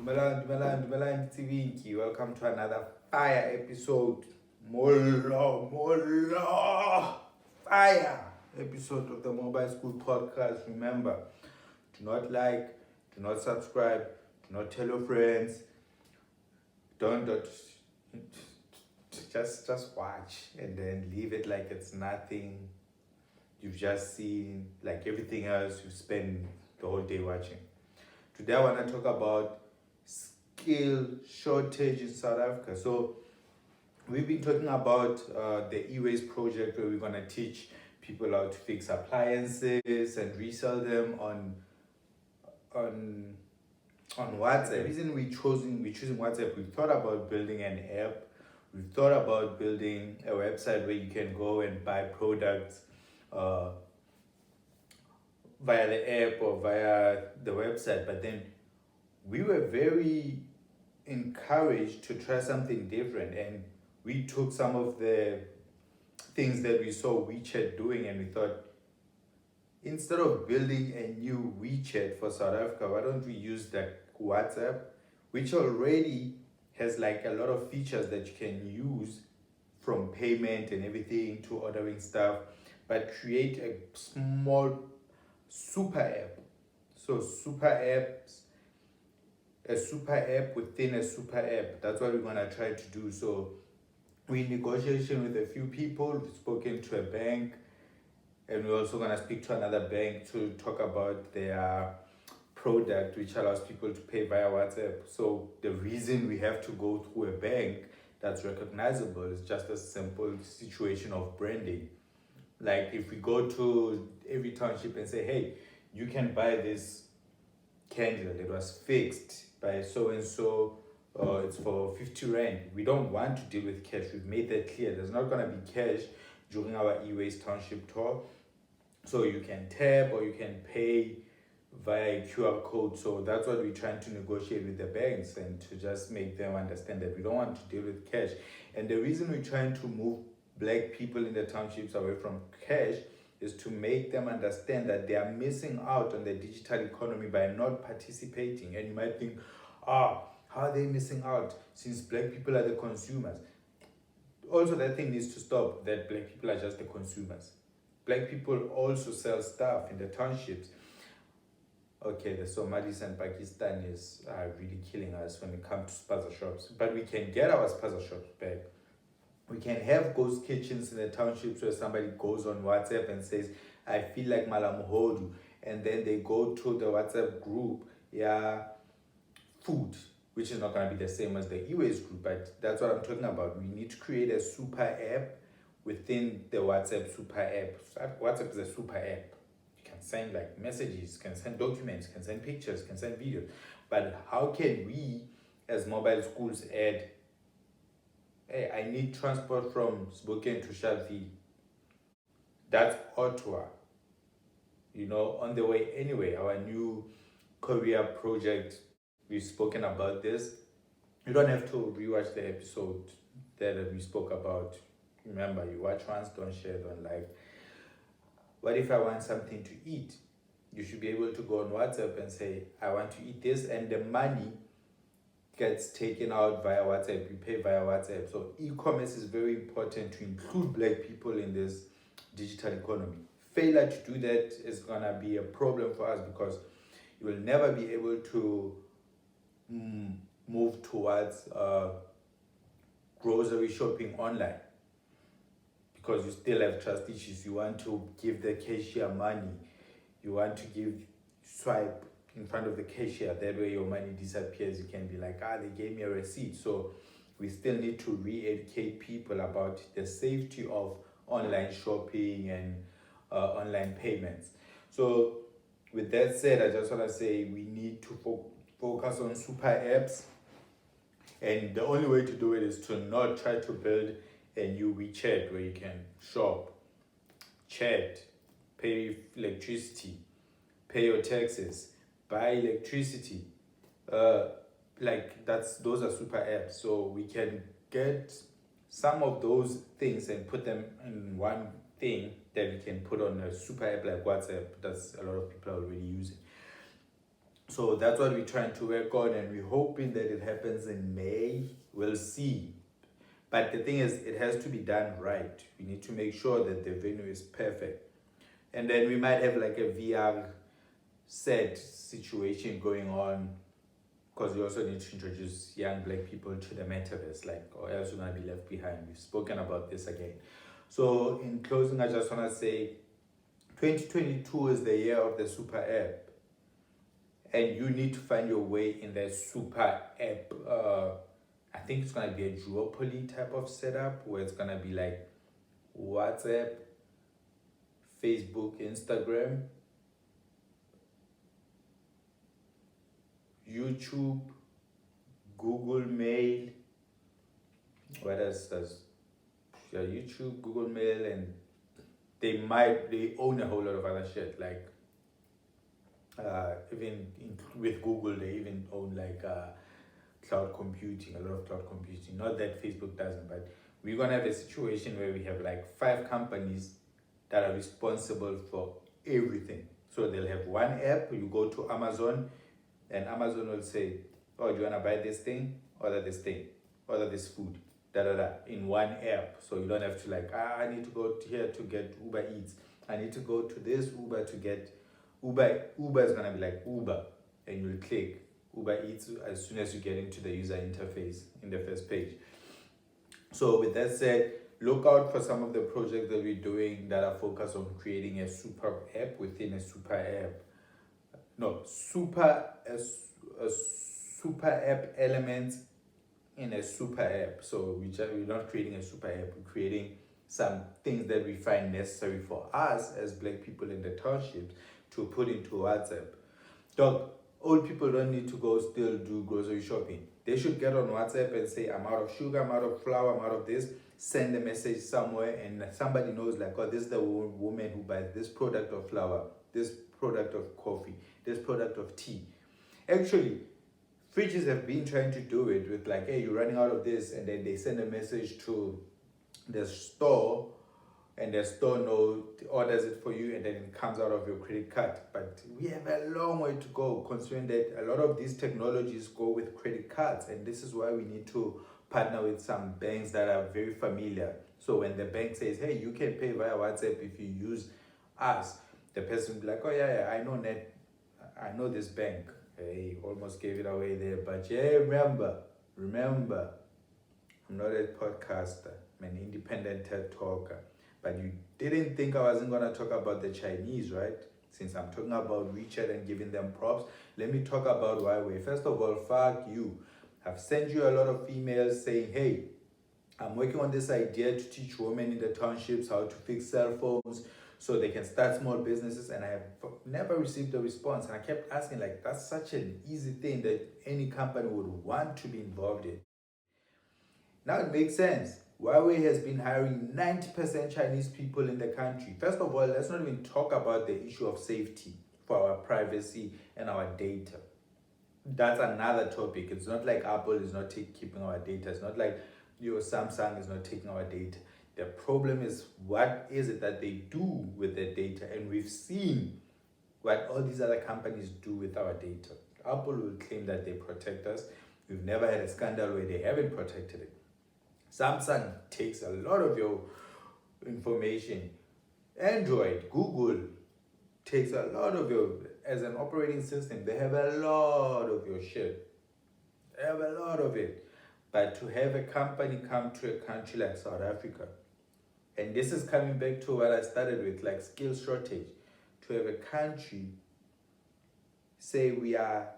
Dumelang, Tiviki. Welcome to another fire episode. More fire episode of the Mobile School Podcast. Remember, do not like, do not subscribe, do not tell your friends. Don't just watch and then leave it like it's nothing you've just seen, like everything else you spend the whole day watching. Today I want to talk about skill shortage in South Africa. So we've been talking about the e-waste project where we're going to teach people how to fix appliances and resell them on WhatsApp. The reason we're choosing WhatsApp, we've thought about building an app. We've thought about building a website where you can go and buy products via the app or via the website. But then we were very encouraged to try something different, and we took some of the things that we saw WeChat doing, and we thought, instead of building a new WeChat for South Africa, why don't we use that WhatsApp, which already has like a lot of features that you can use, from payment and everything to ordering stuff, but create a small super app. So a super app within a super app. That's what we're gonna try to do. So we're in negotiation with a few people. We've spoken to a bank, and we're also gonna speak to another bank to talk about their product, which allows people to pay via WhatsApp. So the reason we have to go through a bank that's recognizable is just a simple situation of branding. Like if we go to every township and say, hey, you can buy this candle that was fixed by so and so, it's for 50 rand. We don't want to deal with cash. We've made that clear. There's not going to be cash during our e-waste township tour. So you can tap or you can pay via a QR code. So that's what we're trying to negotiate with the banks, and to just make them understand that we don't want to deal with cash. And the reason we're trying to move black people in the townships away from cash is to make them understand that they are missing out on the digital economy by not participating. And you might think, how are they missing out since black people are the consumers? Also, that thing needs to stop, that black people are just the consumers. Black people also sell stuff in the townships. Okay, the Somalis and Pakistanis are really killing us when it comes to spaza shops, but we can get our spaza shops back. We can have ghost kitchens in the townships where somebody goes on WhatsApp and says, I feel like Malamuhodu. And then they go to the WhatsApp group, food, which is not going to be the same as the e-waste group. But that's what I'm talking about. We need to create a super app within the WhatsApp super app. WhatsApp is a super app. You can send like messages, can send documents, can send pictures, can send videos. But how can we, as mobile schools, add, hey, I need transport from Spokane to Sharpeville. That's Ottawa. On the way anyway, our new career project, we've spoken about this. You don't have to rewatch the episode that we spoke about. Remember, you watch once, don't share, don't like. What if I want something to eat? You should be able to go on WhatsApp and say, I want to eat this, and the money gets taken out via WhatsApp. You pay via WhatsApp. So e-commerce is very important to include black people in this digital economy. Failure to do that is gonna be a problem for us, because you will never be able to move towards grocery shopping online, because you still have trust issues. You want to give the cashier money. You want to swipe in front of the cashier. That way your money disappears. You can be like, they gave me a receipt. So we still need to re-educate people about the safety of online shopping and online payments. So with that said, I just want to say we need to focus on super apps. And the only way to do it is to not try to build a new WeChat where you can shop, chat, pay electricity, pay your taxes, buy electricity. Those are super apps. So we can get some of those things and put them in one thing that we can put on a super app like WhatsApp. That's a lot of people are already using. So that's what we're trying to work on, and we're hoping that it happens in May. We'll see. But the thing is, it has to be done right. We need to make sure that the venue is perfect. And then we might have like a VR set situation going on, because we also need to introduce young black people to the metaverse, like, or else we're gonna be left behind. We've spoken about this again. So in closing, I just wanna say 2022 is the year of the super app, and you need to find your way in the super app. I think it's gonna be a duopoly type of setup where it's gonna be like WhatsApp, Facebook, Instagram, YouTube, Google Mail. What else does? Yeah, YouTube, Google Mail, and they own a whole lot of other shit, like with Google they even own like cloud computing, a lot of cloud computing. Not that Facebook doesn't, but we're gonna have a situation where we have like 5 companies that are responsible for everything. So they'll have one app. You go to Amazon, and Amazon will say, "Oh, do you wanna buy this thing? Order this thing. Order this food." Da da da, in one app. So you don't have to like, I need to go here to get Uber Eats. I need to go to this Uber to get Uber. Uber is gonna be like Uber, and you'll click Uber Eats as soon as you get into the user interface in the first page. So with that said, look out for some of the projects that we're doing that are focused on creating a super app within a super app. No, a super app elements in a super app. So we're not creating a super app, we're creating some things that we find necessary for us as black people in the townships to put into WhatsApp. Dog, old people don't need to go still do grocery shopping. They should get on WhatsApp and say, I'm out of sugar, I'm out of flour, I'm out of this. Send a message somewhere, and somebody knows like, oh, this is the woman who buys this product of flour, this product of coffee, this product of tea. Actually, fridges have been trying to do it with like, hey, you're running out of this, and then they send a message to the store, and the store orders it for you, and then it comes out of your credit card. But we have a long way to go, considering that a lot of these technologies go with credit cards, and this is why we need to partner with some banks that are very familiar. So when the bank says, hey, you can pay via WhatsApp if you use us, the person will be like, oh yeah, I know this bank. Hey, almost gave it away there, but yeah, remember, I'm not a podcaster, I'm an independent TED talker. But you didn't think I wasn't gonna talk about the Chinese, right? Since I'm talking about WeChat and giving them props, let me talk about Huawei. First of all, fuck you. I've sent you a lot of emails saying, hey, I'm working on this idea to teach women in the townships how to fix cell phones so they can start small businesses, and I have never received a response. And I kept asking, like, that's such an easy thing that any company would want to be involved in. Now it makes sense. Huawei has been hiring 90% Chinese people in the country. First of all, let's not even talk about the issue of safety for our privacy and our data. That's another topic. It's not like Apple is not keeping our data. It's not like your Samsung is not taking our data. The problem is, what is it that they do with the data? And we've seen what all these other companies do with our data. Apple will claim that they protect us. We've never had a scandal where they haven't protected it. Samsung takes a lot of your information. Android, Google takes a lot of your, as an operating system, they have a lot of your shit. They have a lot of it. But to have a company come to a country like South Africa, and this is coming back to what I started with, like skill shortage, to have a country say we are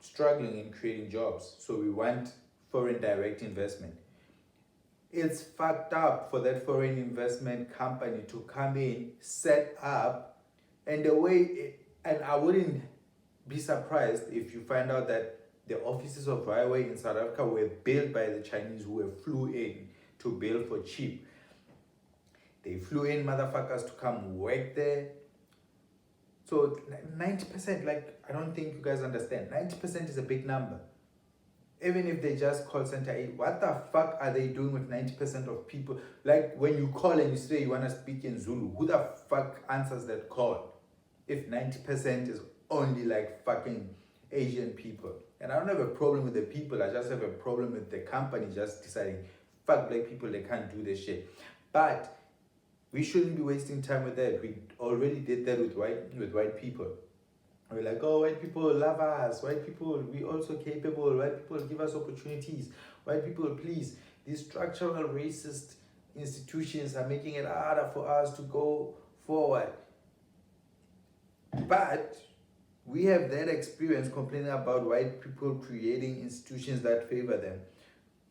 struggling in creating jobs, so we want foreign direct investment. It's fucked up for that foreign investment company to come in, set up, and and I wouldn't be surprised if you find out that the offices of Huawei in South Africa were built by the Chinese who flew in to build for cheap. They flew in motherfuckers to come work there. So 90%, like, I don't think you guys understand. 90% is a big number. Even if they just call center aid, what the fuck are they doing with 90% of people? Like, when you call and you say you want to speak in Zulu, who the fuck answers that call? If 90% is only like fucking Asian people. And I don't have a problem with the people, I just have a problem with the company just deciding, fuck black people, they can't do this shit. But we shouldn't be wasting time with that. We already did that with white people. We're like, oh, white people love us. White people, we also capable. White people give us opportunities. White people, please. These structural racist institutions are making it harder for us to go forward. But we have that experience complaining about white people creating institutions that favor them.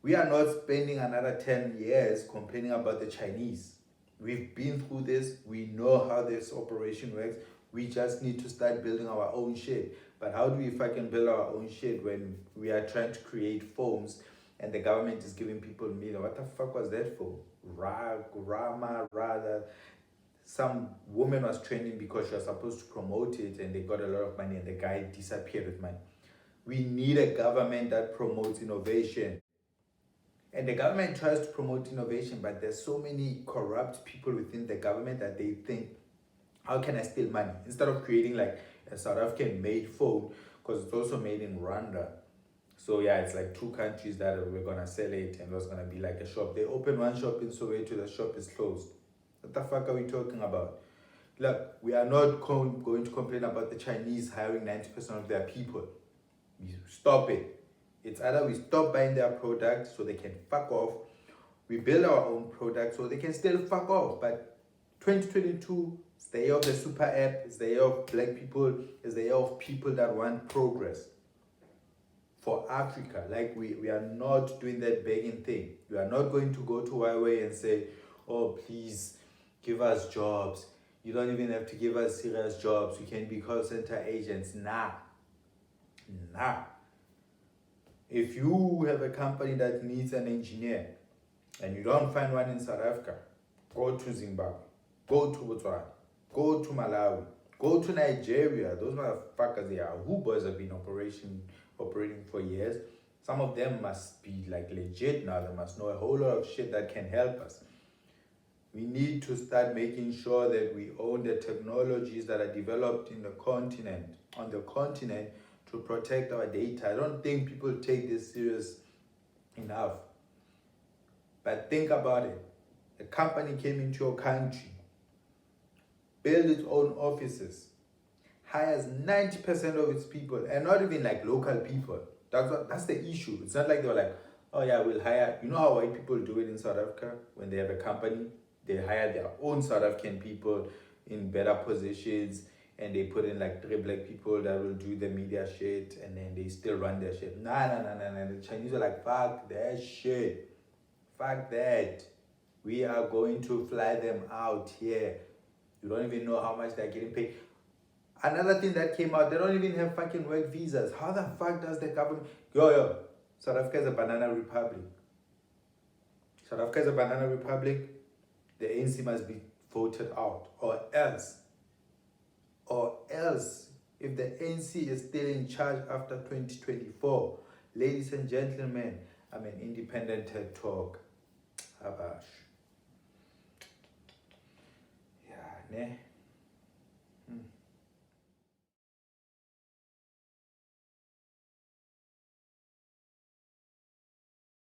We are not spending another 10 years complaining about the Chinese. We've been through this. We know how this operation works. We just need to start building our own shit. But how do we fucking build our own shit when we are trying to create phones and the government is giving people millions? What the fuck was that for? Rather. Some woman was trending because she was supposed to promote it and they got a lot of money and the guy disappeared with money. We need a government that promotes innovation. And the government tries to promote innovation, but there's so many corrupt people within the government that they think, how can I steal money? Instead of creating like a South African made phone, because it's also made in Rwanda. So yeah, it's like two countries that we're gonna sell it and it was gonna be like a shop. They open one shop in Soweto, the shop is closed. What the fuck are we talking about? Look, we are not going to complain about the Chinese hiring 90% of their people. We stop it. It's either we stop buying their products so they can fuck off, we build our own products so they can still fuck off. But 2022 is the year of the super app, it's the year of black people, it's the year of people that want progress for Africa. Like we are not doing that begging thing. We are not going to go to Huawei and say, oh please give us jobs. You don't even have to give us serious jobs. We can be call center agents. Nah. If you have a company that needs an engineer and you don't find one in South Africa, go to Zimbabwe, go to Botswana, go to Malawi, go to Nigeria. Those motherfuckers, they are who boys have been operating for years. Some of them must be like legit now. They must know a whole lot of shit that can help us. We need to start making sure that we own the technologies that are developed on the continent to protect our data. I don't think people take this serious enough. But think about it. A company came into your country, built its own offices, hires 90% of its people, and not even like local people. That's the issue. It's not like they were like, oh yeah, we'll hire. You know how white people do it in South Africa? When they have a company, they hire their own South African people in better positions, and they put in like 3 black people that will do the media shit, and then they still run their shit. Nah. The Chinese are like, fuck that shit. Fuck that. We are going to fly them out here. You don't even know how much they're getting paid. Another thing that came out, they don't even have fucking work visas. How the fuck does the government... Yo, South Africa is a banana republic. South Africa is a banana republic. The ANC must be voted out. Or else, if the ANC is still in charge after 2024, ladies and gentlemen, I'm an independent TED Talk. Habash. Yeah, ne?